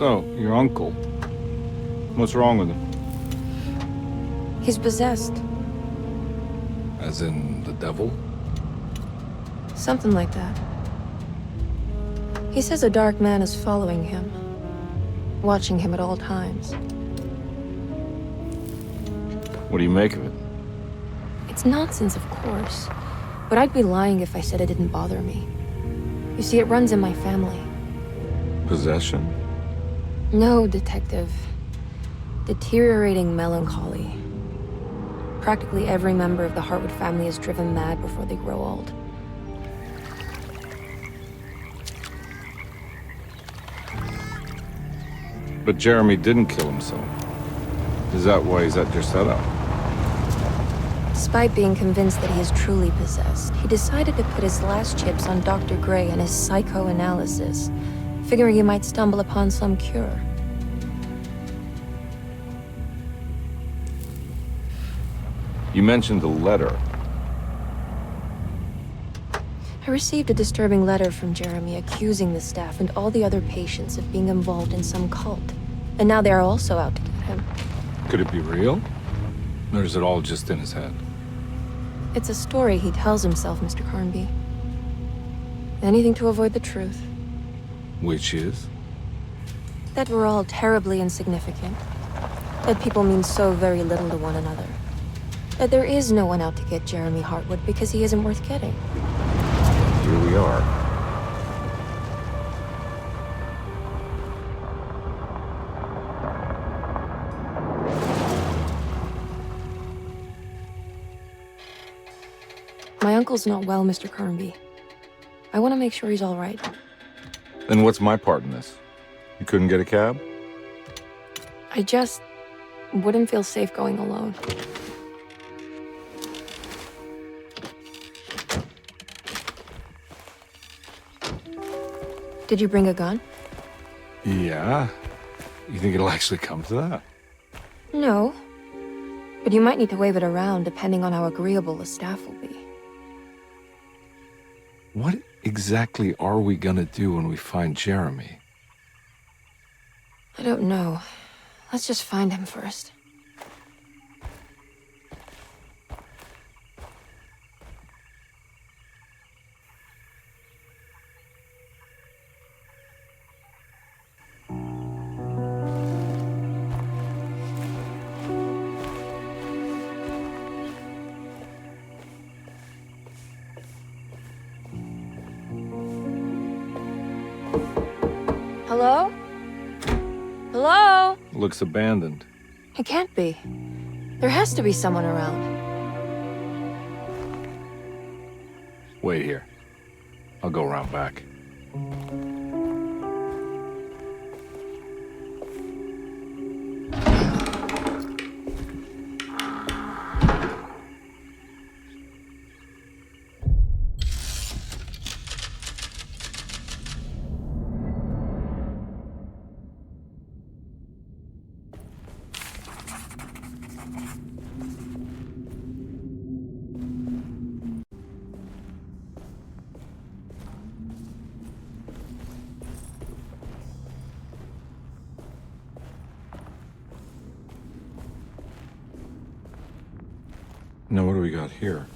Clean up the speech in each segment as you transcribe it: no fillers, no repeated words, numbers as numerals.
So, your uncle. What's wrong with him? He's possessed. As in the devil? Something like that. He says a dark man is following him, watching him at all times. What do you make of it? It's nonsense, of course, but I'd be lying if I said it didn't bother me. You see, it runs in my family. Possession? No, detective. Deteriorating melancholy. Practically every member of the Hartwood family is driven mad before they grow old. But Jeremy didn't kill himself. Is that why he's at Dersето? Despite being convinced that he is truly possessed, he decided to put his last chips on Dr. Gray and his psychoanalysis, figuring he might stumble upon some cure. You mentioned a letter. I received a disturbing letter from Jeremy accusing the staff and all the other patients of being involved in some cult. And now they are also out to get him. Could it be real? Or is it all just in his head? It's a story he tells himself, Mr. Karnbi. Anything to avoid the truth. Which is? That we're all terribly insignificant. That people mean so very little to one another. That there is no one out to get Jeremy Hartwood because he isn't worth getting. Here we are. My uncle's not well, Mr. Karnbi. I want to make sure he's all right. Then what's my part in this? You couldn't get a cab? I just wouldn't feel safe going alone. Did you bring a gun? Yeah. You think it'll actually come to that? No. But you might need to wave it around depending on how agreeable the staff will be. What exactly are we gonna do when we find Jeremy? I don't know. Let's just find him first. Hello? Hello? Looks abandoned. It can't be. There has to be someone around. Wait here. I'll go around back. Now what do we got here?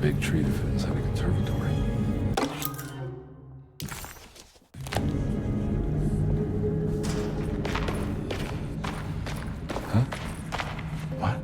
big tree to fit inside a conservatory. Huh? What?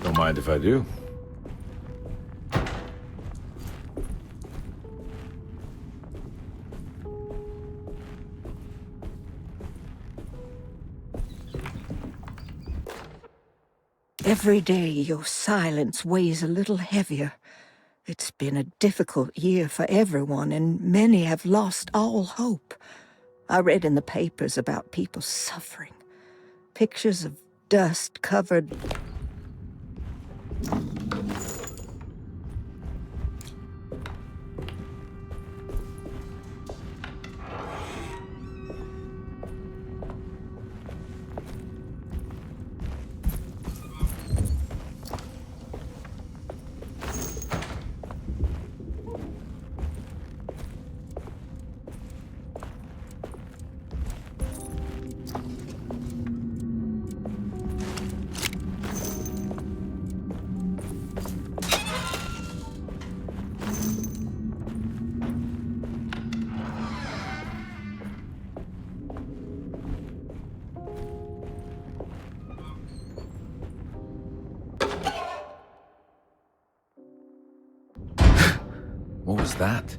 Don't mind if I do. Every day your silence weighs a little heavier. It's been a difficult year for everyone, and many have lost all hope. I read in the papers about people suffering. Pictures of dust-covered... What was that?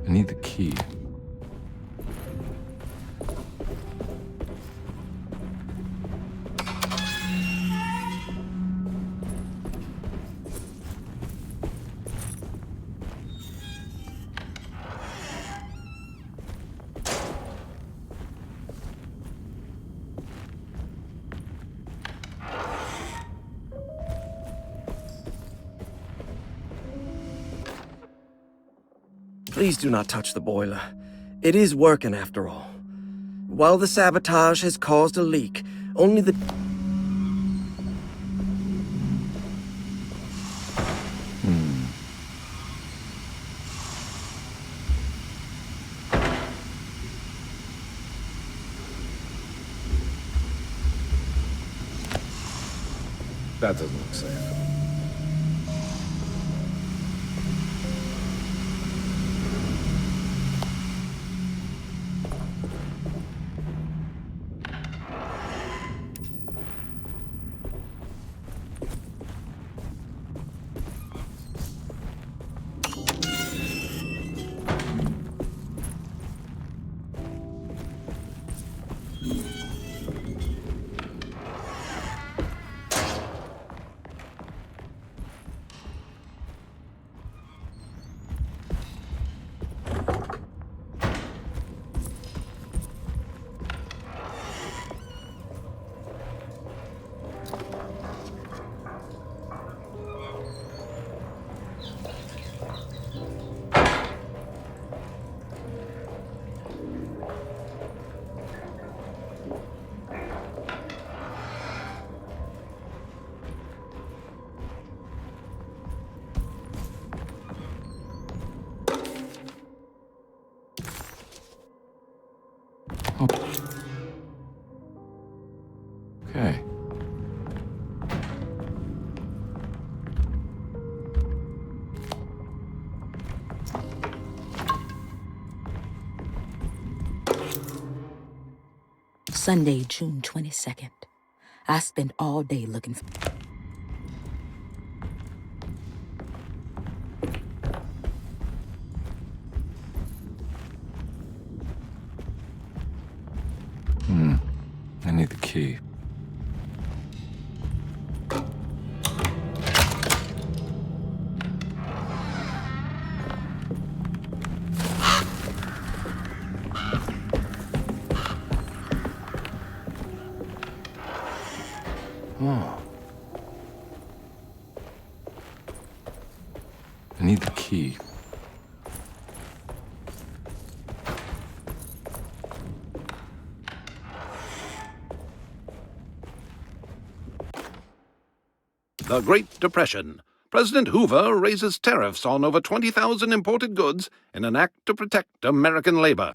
I need the key. Please do not touch the boiler. It is working after all. While the sabotage has caused a leak, only the... That doesn't look safe. Okay. Sunday, June 22nd. I spent all day looking for... I need the key. Oh. I need the key. The Great Depression. President Hoover raises tariffs on over 20,000 imported goods in an act to protect American labor.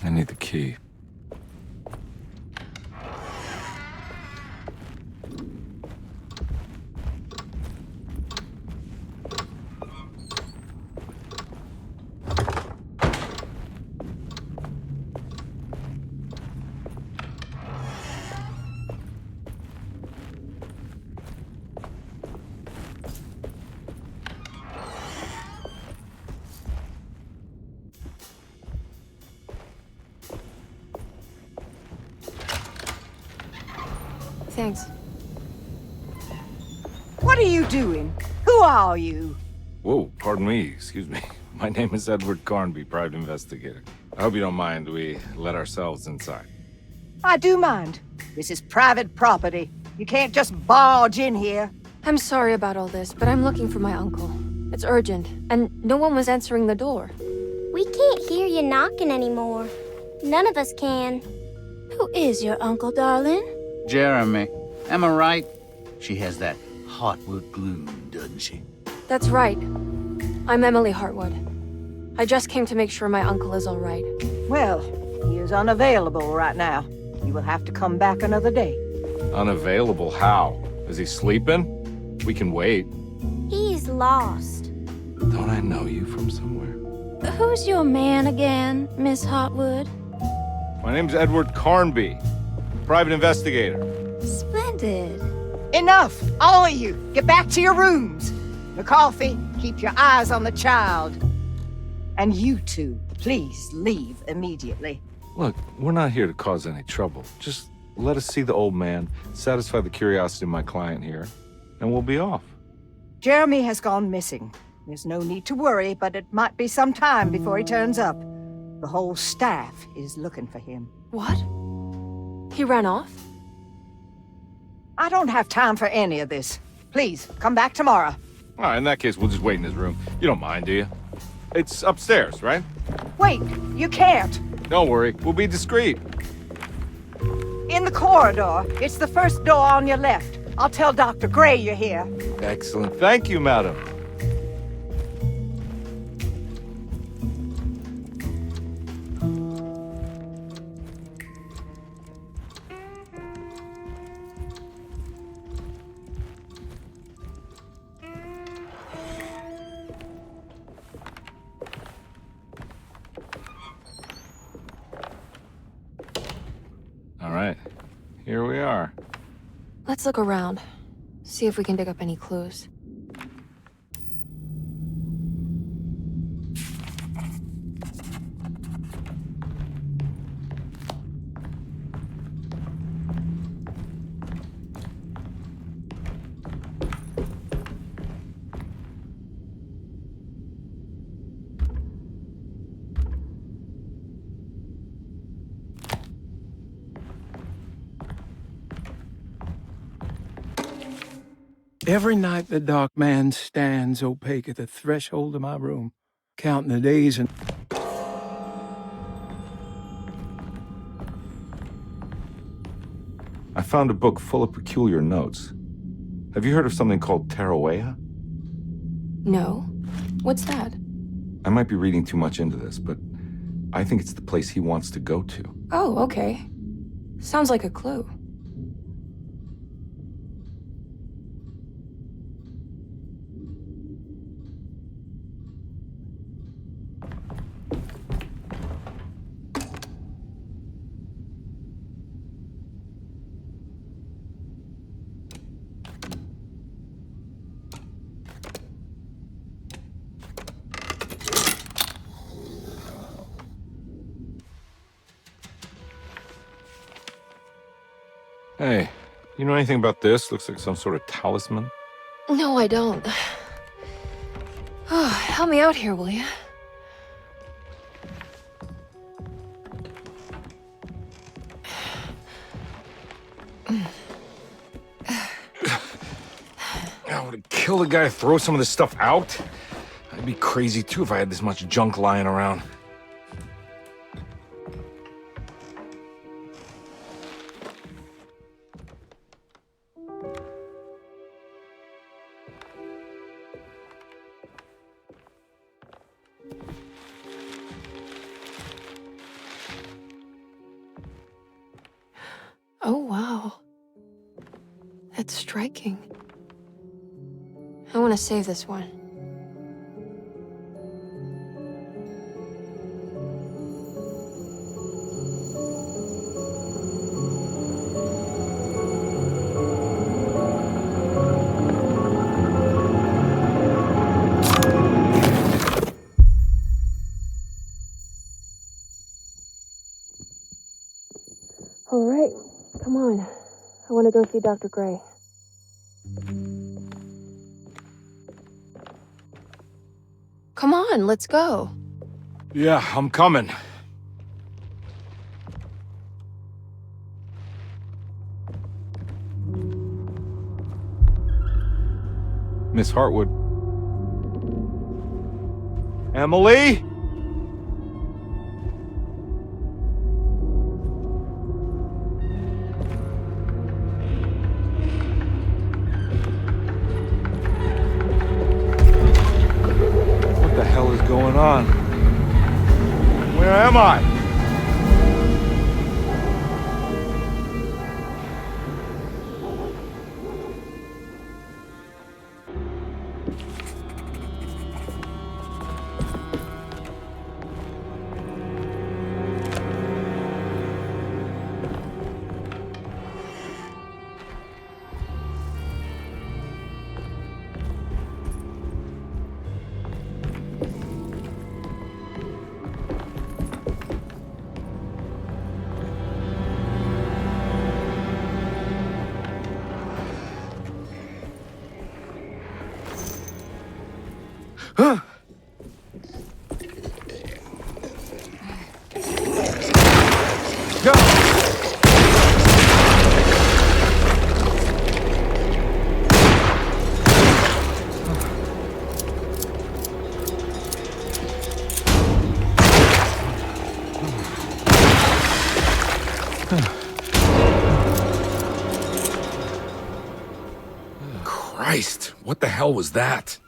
I need the key. Thanks. What are you doing? Who are you? Whoa, pardon me, excuse me. My name is Edward Karnbi, private investigator. I hope you don't mind we let ourselves inside. I do mind. This is private property. You can't just barge in here. I'm sorry about all this, but I'm looking for my uncle. It's urgent, and no one was answering the door. We can't hear you knocking anymore. None of us can. Who is your uncle, darling? Jeremy. Am I right? She has that Hotwood gloom, doesn't she? That's right. I'm Emily Hартвуд. I just came to make sure my uncle is all right. Well, he is unavailable right now. You will have to come back another day. Unavailable? How? Is he sleeping? We can wait. He's lost. Don't I know you from somewhere? Who's your man again, Miss Hotwood? My name's Edward Karnbi, private investigator. Splendid. Enough! All of you! Get back to your rooms! McCarthy, keep your eyes on the child. And you two, please leave immediately. Look, we're not here to cause any trouble. Just let us see the old man, satisfy the curiosity of my client here, and we'll be off. Jeremy has gone missing. There's no need to worry, but it might be some time before he turns up. The whole staff is looking for him. What? He ran off? I don't have time for any of this. Please, come back tomorrow. All right, in that case, we'll just wait in his room. You don't mind, do you? It's upstairs, right? Wait, you can't. Don't worry, we'll be discreet. In the corridor. It's the first door on your left. I'll tell Dr. Gray you're here. Excellent. Thank you, madam. All right, here we are. Let's look around. See if we can dig up any clues. Every night the dark man stands opaque at the threshold of my room, counting the days and... I found a book full of peculiar notes. Have you heard of something called Tarawea? No. What's that? I might be reading too much into this, but I think it's the place he wants to go to. Oh, okay. Sounds like a clue. Hey, you know anything about this? Looks like some sort of talisman. No, I don't. Oh, help me out here, will you? I would kill the guy to throw some of this stuff out. I'd be crazy too if I had this much junk lying around. Oh, wow. That's striking. I want to save this one. All right, come on. I want to go see Dr. Gray. Come on, let's go. Yeah, I'm coming. Miss Hartwood. Emily? What the hell is going on? Where am I? Christ, what the hell was that?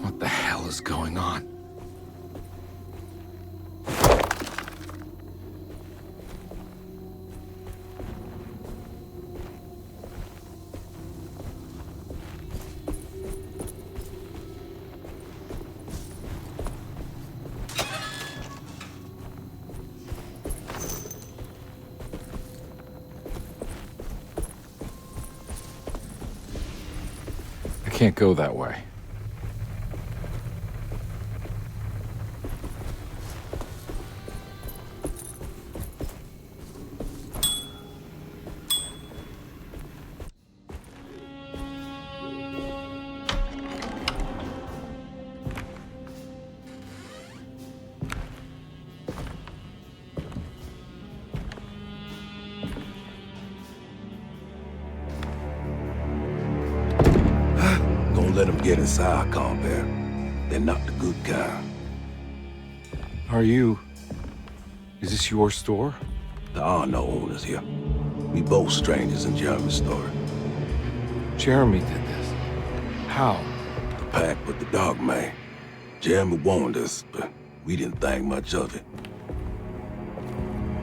What the hell is going on? I can't go that way. let them get inside, compare. They're not the good kind. Is this your store? There are no owners here. We both strangers in Jeremy's story. Jeremy did this. How? The pact with the dog man. Jeremy warned us, but we didn't think much of it.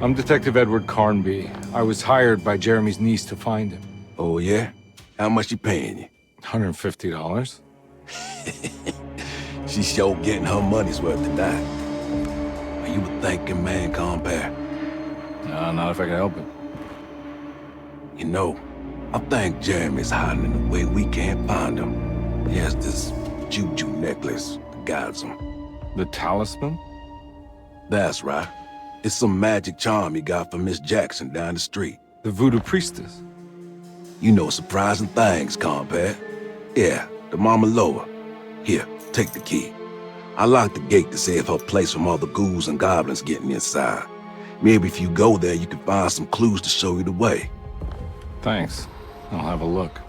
I'm Detective Edward Karnbi. I was hired by Jeremy's niece to find him. Oh, yeah? How much she paying you? $150. She's sure getting her money's worth tonight. Are you a thinking man, compare? No, not if I can help it. You know, I think Jeremy's hiding in a way we can't find him. He has this juju necklace that guides him. The talisman? That's right. It's some magic charm he got from Miss Jackson down the street. The voodoo priestess? You know surprising things, compare. Yeah, the Mama Loa. Here, take the key. I locked the gate to save her place from all the ghouls and goblins getting inside. Maybe if you go there, you can find some clues to show you the way. Thanks. I'll have a look.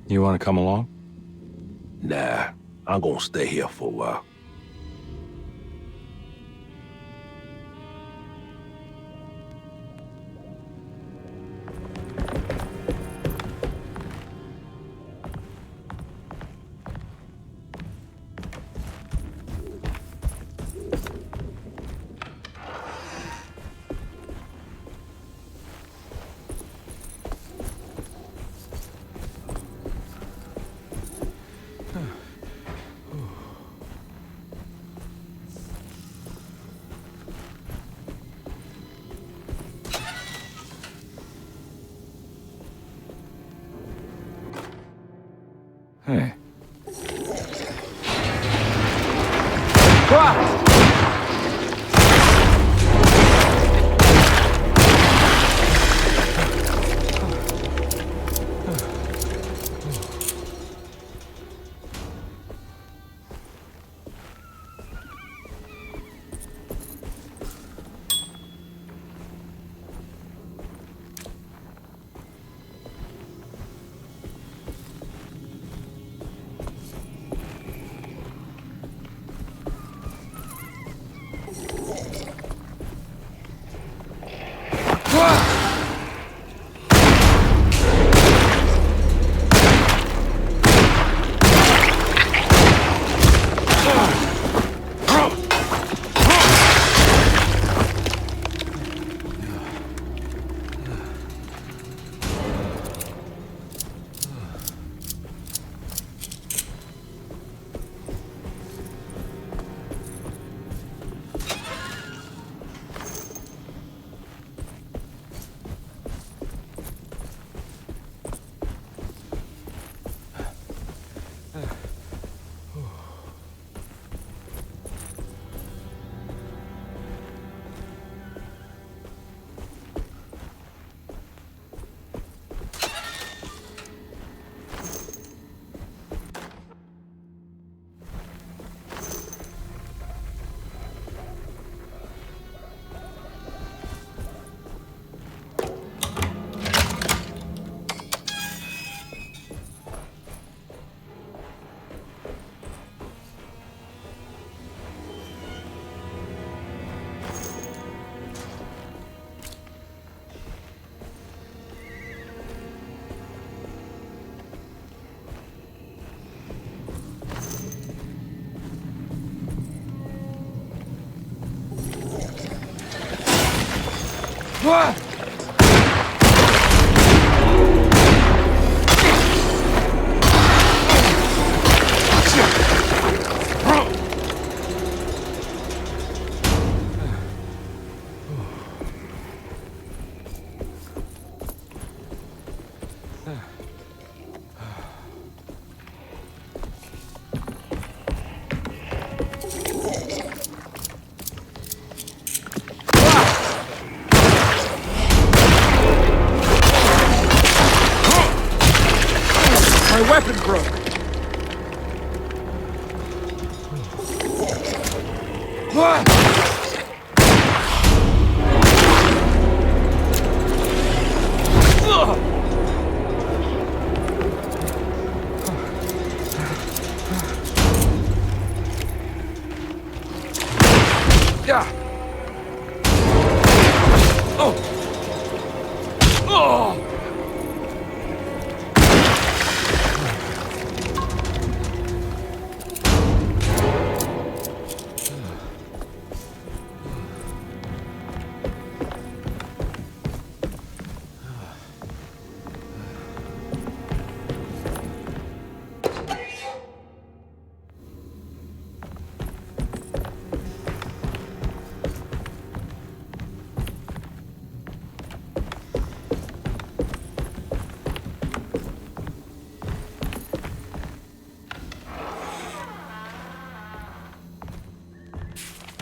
You want to come along? Nah, I'm gonna stay here for a while. Hey.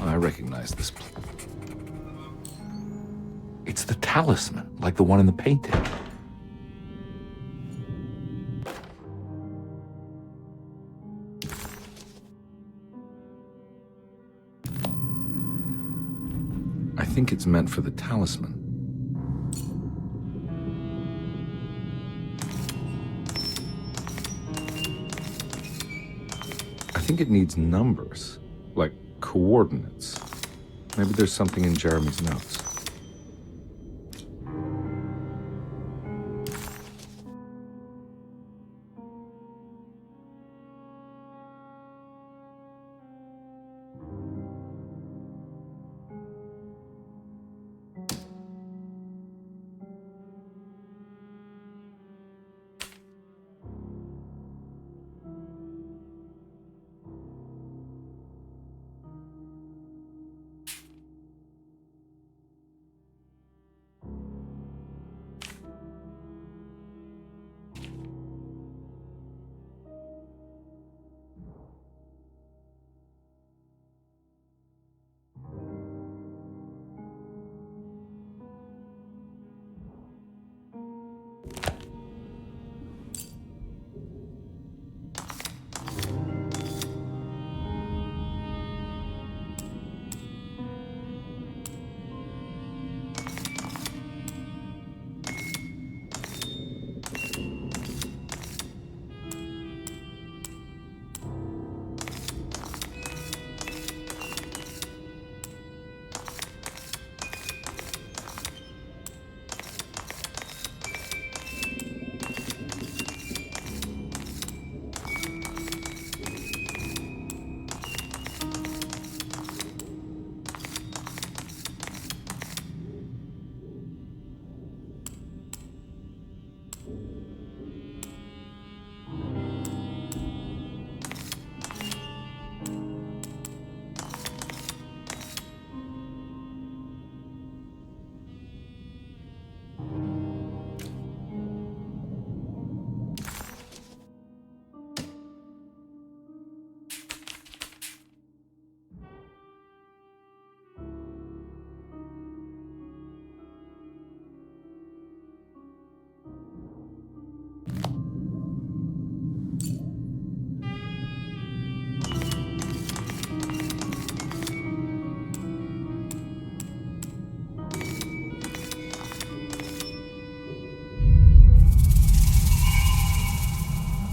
I recognize this. It's the talisman, like the one in the painting. I think it's meant for the talisman. I think it needs numbers, like coordinates. Maybe there's something in Jeremy's notes.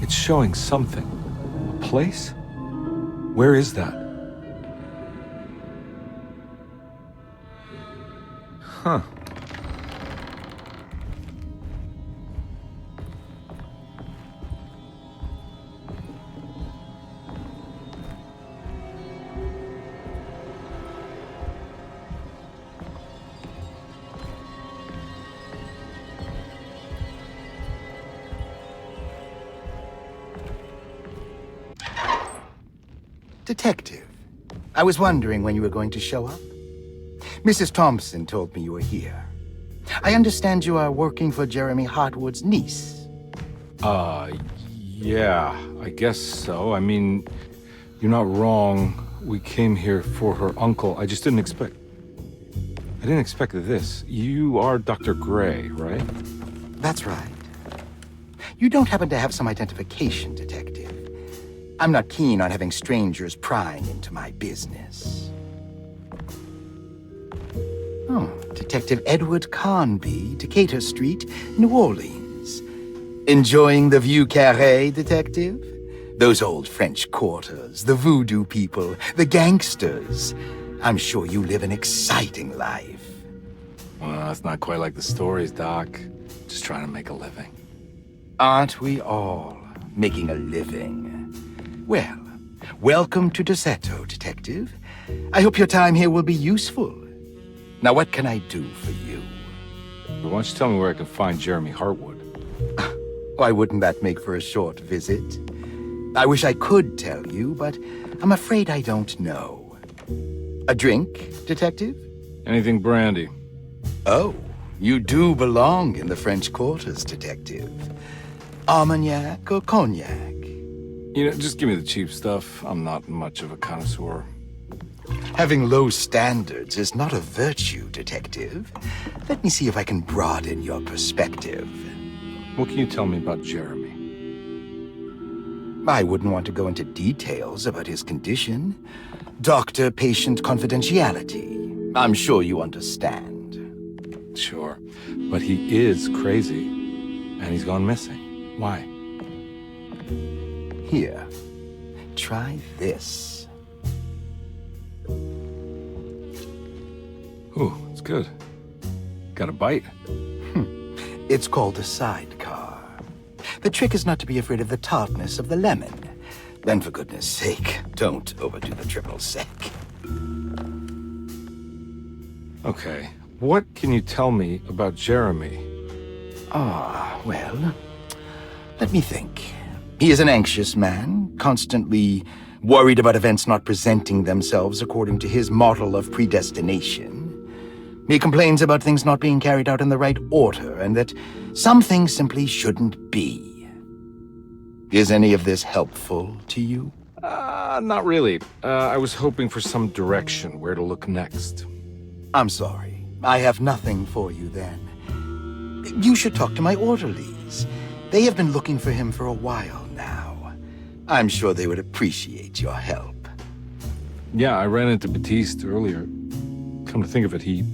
It's showing something. A place? Where is that? Huh. Detective, I was wondering when you were going to show up. Mrs. Thompson told me you were here. I understand you are working for Jeremi Hartwood's niece. Yeah, I guess so. I mean, you're not wrong. We came here for her uncle. I just didn't expect... I didn't expect this. You are Dr. Gray, right? That's right. You don't happen to have some identification, Detective. I'm not keen on having strangers prying into my business. Oh, Detective Edward Karnbi, Decatur Street, New Orleans. Enjoying the Vieux Carré, Detective? Those old French quarters, the voodoo people, the gangsters. I'm sure you live an exciting life. Well, it's not quite like the stories, Doc. Just trying to make a living. Aren't we all making a living? Well, welcome to Derseto, Detective. I hope your time here will be useful. Now, what can I do for you? Why don't you tell me where I can find Jeremy Hартвуд? Why wouldn't that make for a short visit? I wish I could tell you, but I'm afraid I don't know. A drink, Detective? Anything brandy. Oh, you do belong in the French quarters, Detective. Armagnac or cognac? You know, just give me the cheap stuff. I'm not much of a connoisseur. Having low standards is not a virtue, Detective. Let me see if I can broaden your perspective. What can you tell me about Jeremy? I wouldn't want to go into details about his condition. Doctor-patient confidentiality. I'm sure you understand. Sure, but he is crazy, and he's gone missing. Why? Here, try this. Ooh, it's good. Got a bite? It's called a sidecar. The trick is not to be afraid of the tartness of the lemon. Then, for goodness sake, don't overdo the triple sec. Okay, what can you tell me about Jeremy? Well, let me think. He is an anxious man, constantly worried about events not presenting themselves according to his model of predestination. He complains about things not being carried out in the right order, and that some things simply shouldn't be. Is any of this helpful to you? Not really. I was hoping for some direction, where to look next. I'm sorry. I have nothing for you then. You should talk to my orderlies. They have been looking for him for a while now. I'm sure they would appreciate your help. Yeah, I ran into Batiste earlier. Come to think of it, he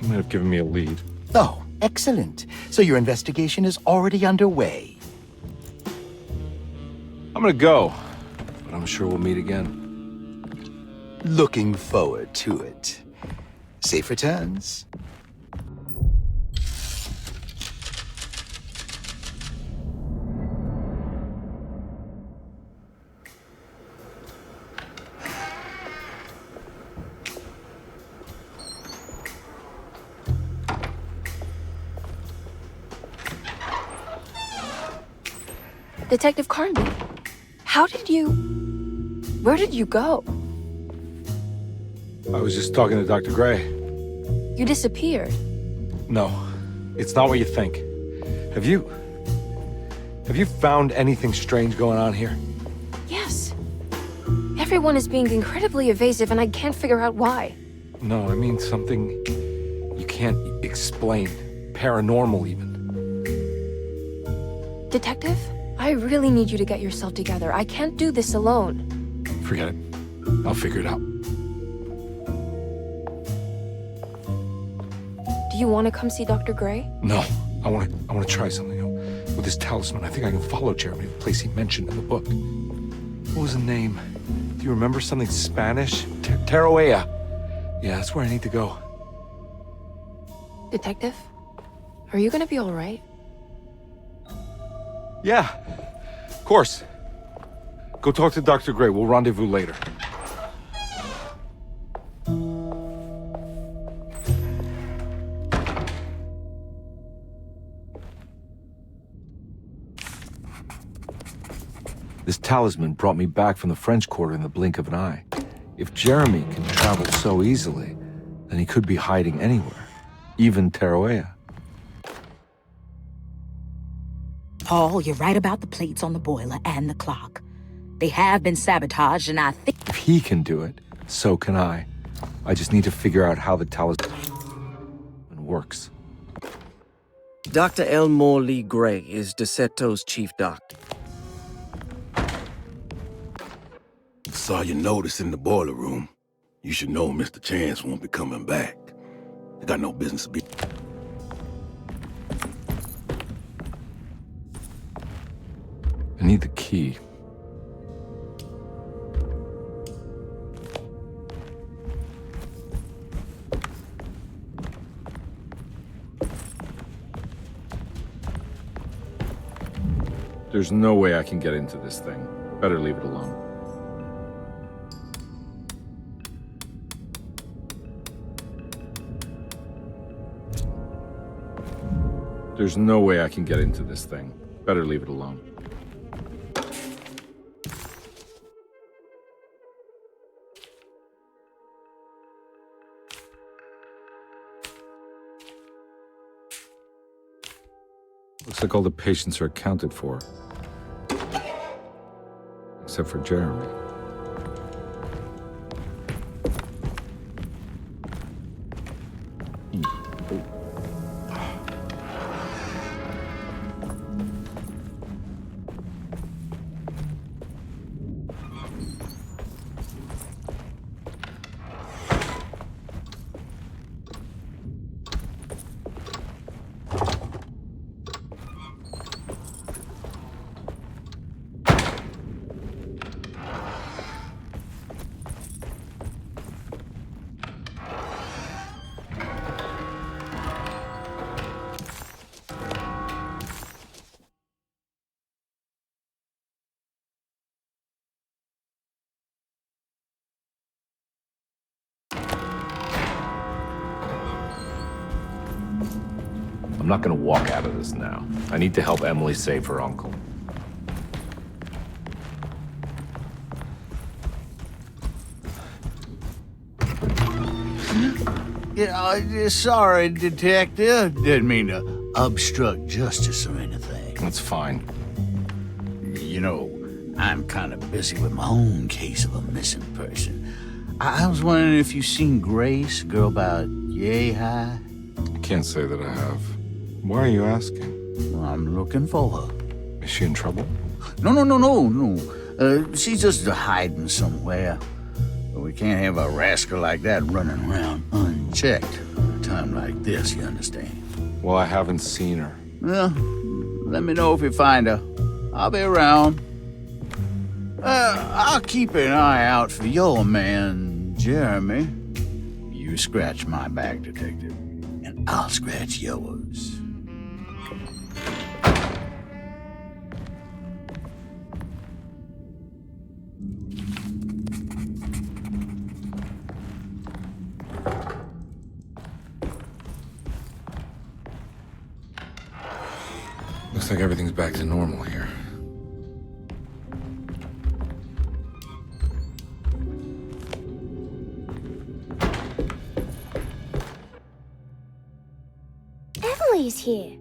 might have given me a lead. Oh, excellent. So your investigation is already underway. I'm gonna go, but I'm sure we'll meet again. Looking forward to it. Safe returns. Detective Karnbi, where did you go? I was just talking to Dr. Gray. You disappeared. No, it's not what you think. Have you found anything strange going on here? Yes. Everyone is being incredibly evasive and I can't figure out why. No, I mean something you can't explain. Paranormal, even. Detective, I really need you to get yourself together. I can't do this alone. Forget it. I'll figure it out. Do you want to come see Dr. Gray? No, I want to try something. With this talisman, I think I can follow Jeremy to the place he mentioned in the book. What was the name? Do you remember something Spanish? Teroea. Yeah, that's where I need to go. Detective, are you gonna be all right? Yeah, of course. Go talk to Dr. Gray. We'll rendezvous later. This talisman brought me back from the French Quarter in the blink of an eye. If Jeremy can travel so easily, then he could be hiding anywhere, even Teroea. Paul, you're right about the plates on the boiler and the clock. They have been sabotaged, and I think... If he can do it, so can I. I just need to figure out how the talisman works. Dr. Elmore Lee Gray is Derseto's chief doctor. Saw your notice in the boiler room. You should know Mr. Chance won't be coming back. He got no business to be... I need the key. There's no way I can get into this thing. Better leave it alone. There's no way I can get into this thing. Better leave it alone. Looks like all the patients are accounted for. Except for Jeremy. I'm not gonna walk out of this now. I need to help Emily save her uncle. Yeah, sorry, Detective. Didn't mean to obstruct justice or anything. That's fine. You know, I'm kind of busy with my own case of a missing person. I was wondering if you've seen Grace, a girl about yay high? I can't say that I have. Why are you asking? Well, I'm looking for her. Is she in trouble? No. She's just hiding somewhere. But we can't have a rascal like that running around unchecked. A time like this, you understand? Well, I haven't seen her. Well, let me know if you find her. I'll be around. I'll keep an eye out for your man, Jeremy. You scratch my back, Detective, and I'll scratch yours. Looks like everything's back to normal here. Emily's here.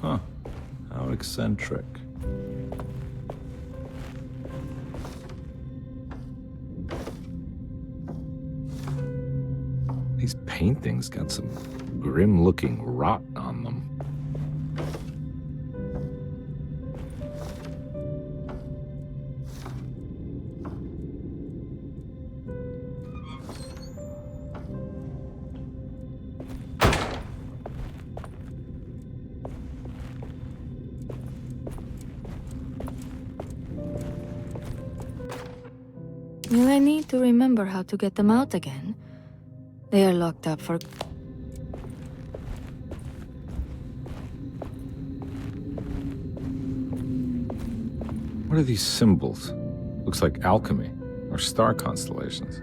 Huh. How eccentric. These paintings got some grim-looking rot on them. Will I need to remember how to get them out again? They are locked up for... What are these symbols? Looks like alchemy, or star constellations.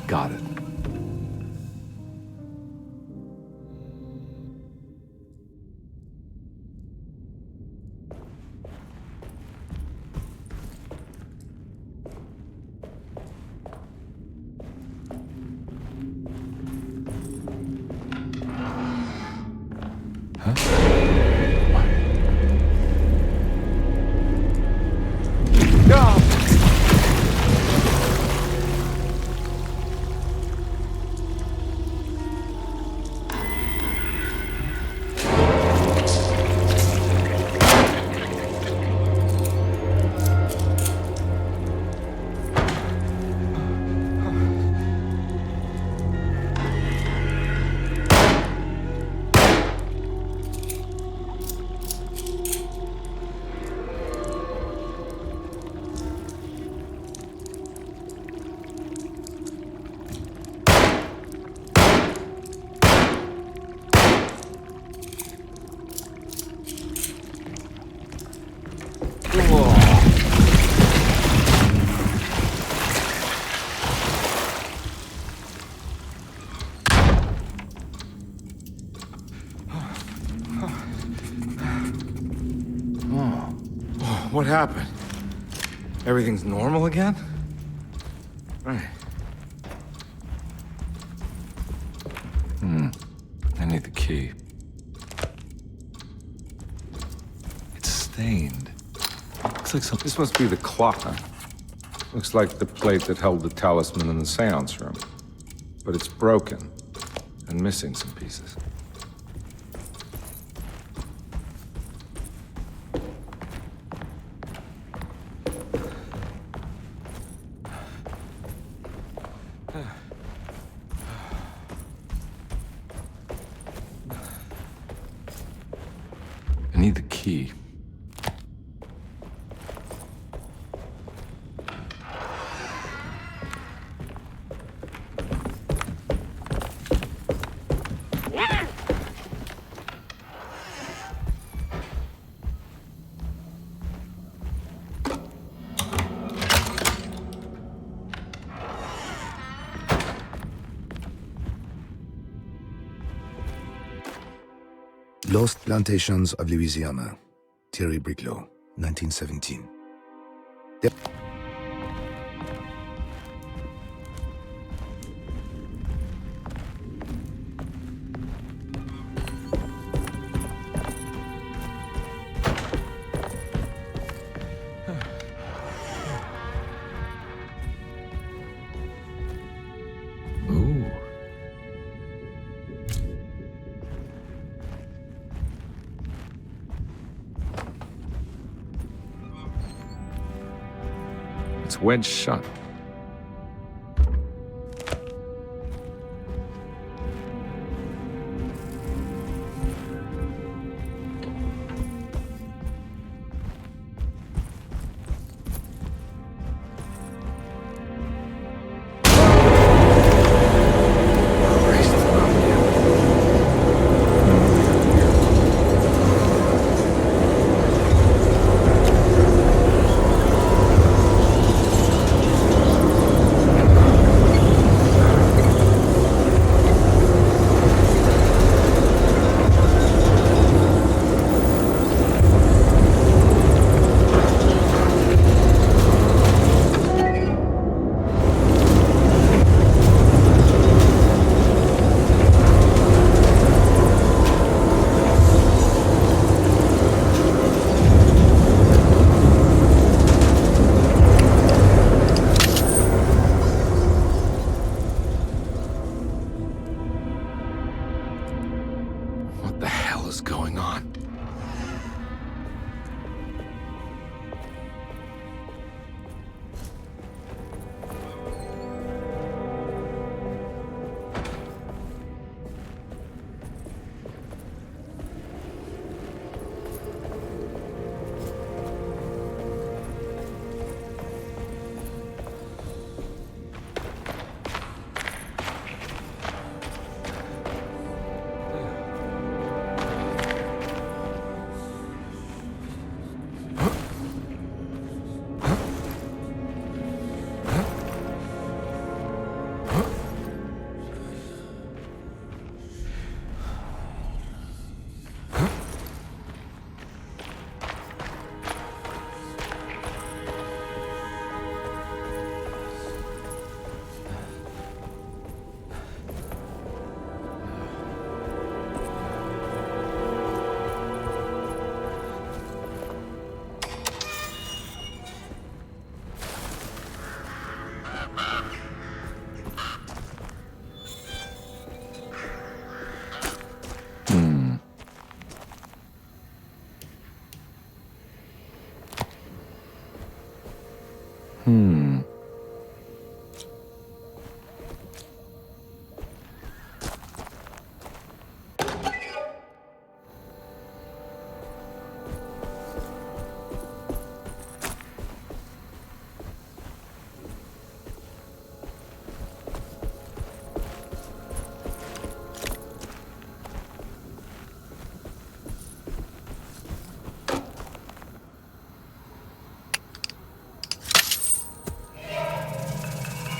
Got it. What happened? Everything's normal again? Right. I need the key. It's stained. Looks like something. This must be the clock. Looks like the plate that held the talisman in the seance room. But it's broken and missing some pieces. need the key. Lost Plantations of Louisiana, Thierry Briclot, 1917. It's wedged shut.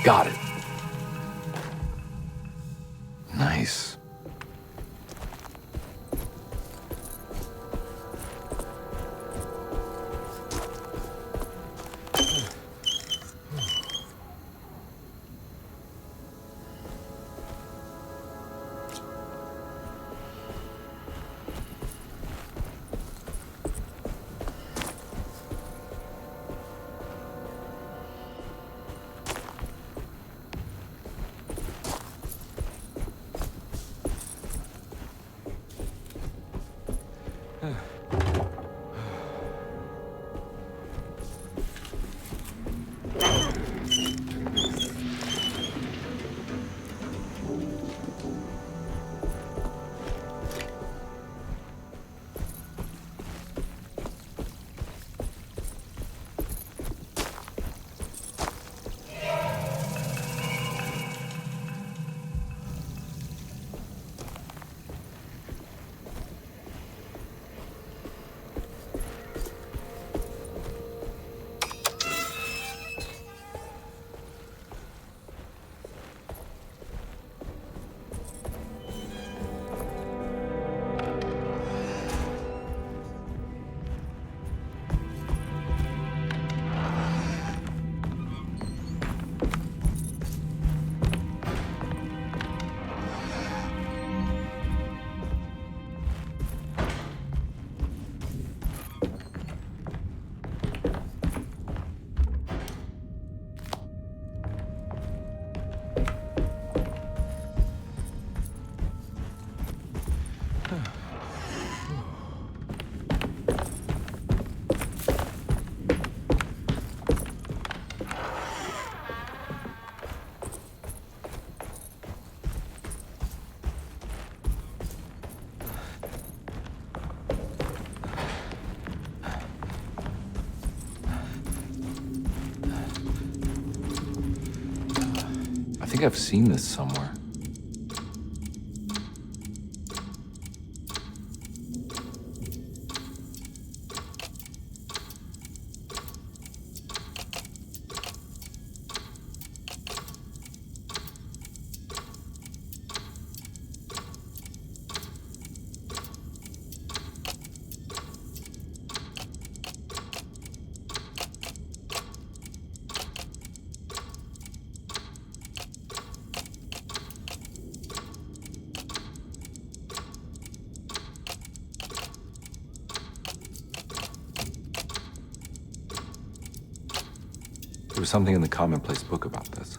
Got it. Nice. think I've seen this somewhere. There was something in the commonplace book about this.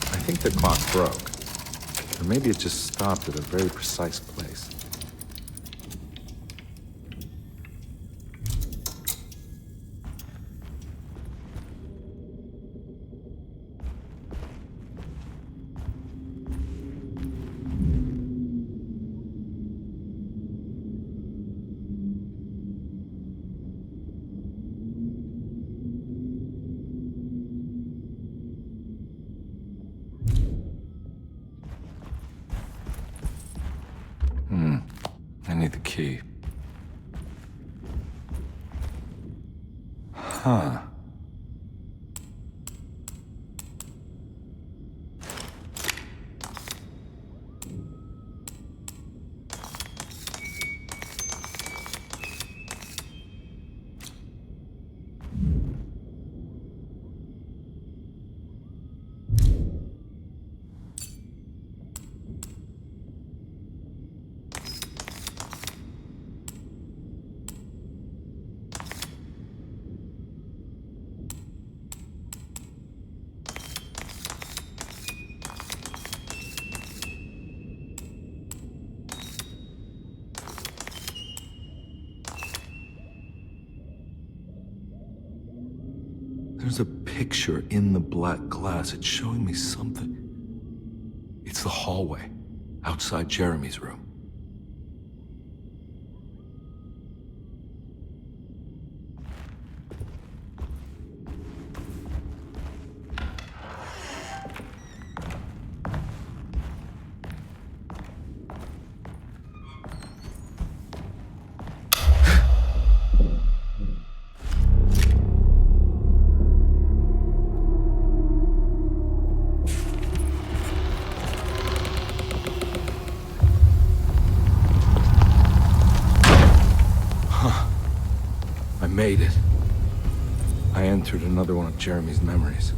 I think the clock broke. Or maybe it just stopped at a very precise place. I need the key. Huh. There's a picture in the black glass. It's showing me something. It's the hallway outside Jeremy's room. Made it. I entered another one of Jeremy's memories.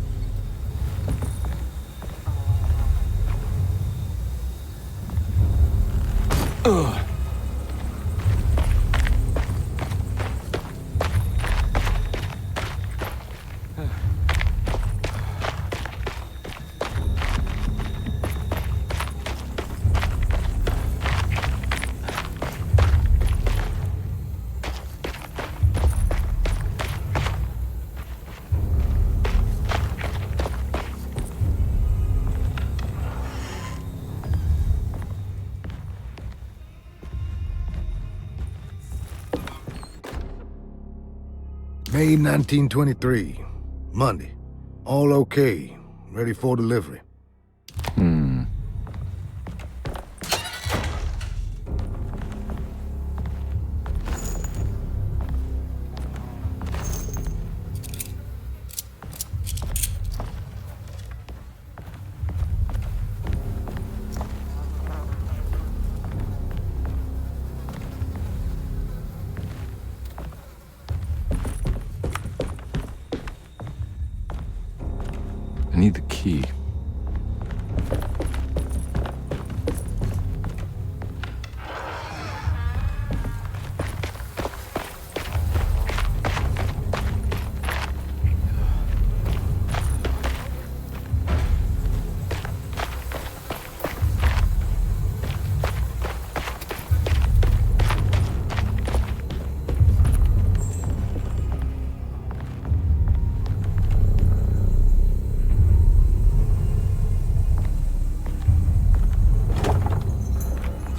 May 1923, Monday. All okay. Ready for delivery. I need the key.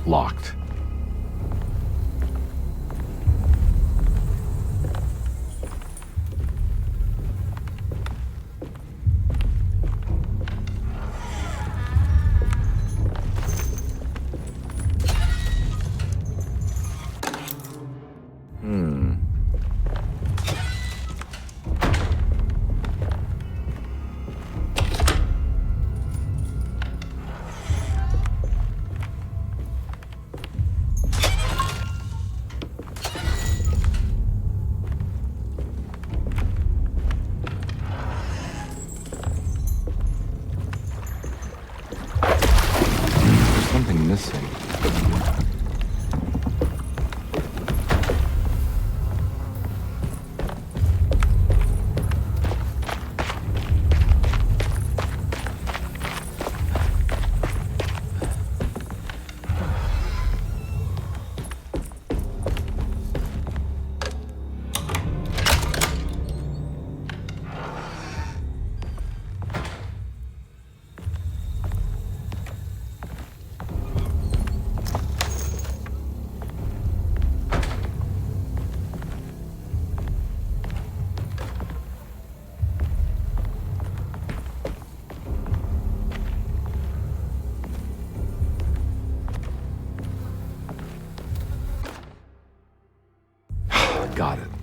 Locked. Something missing. Got it.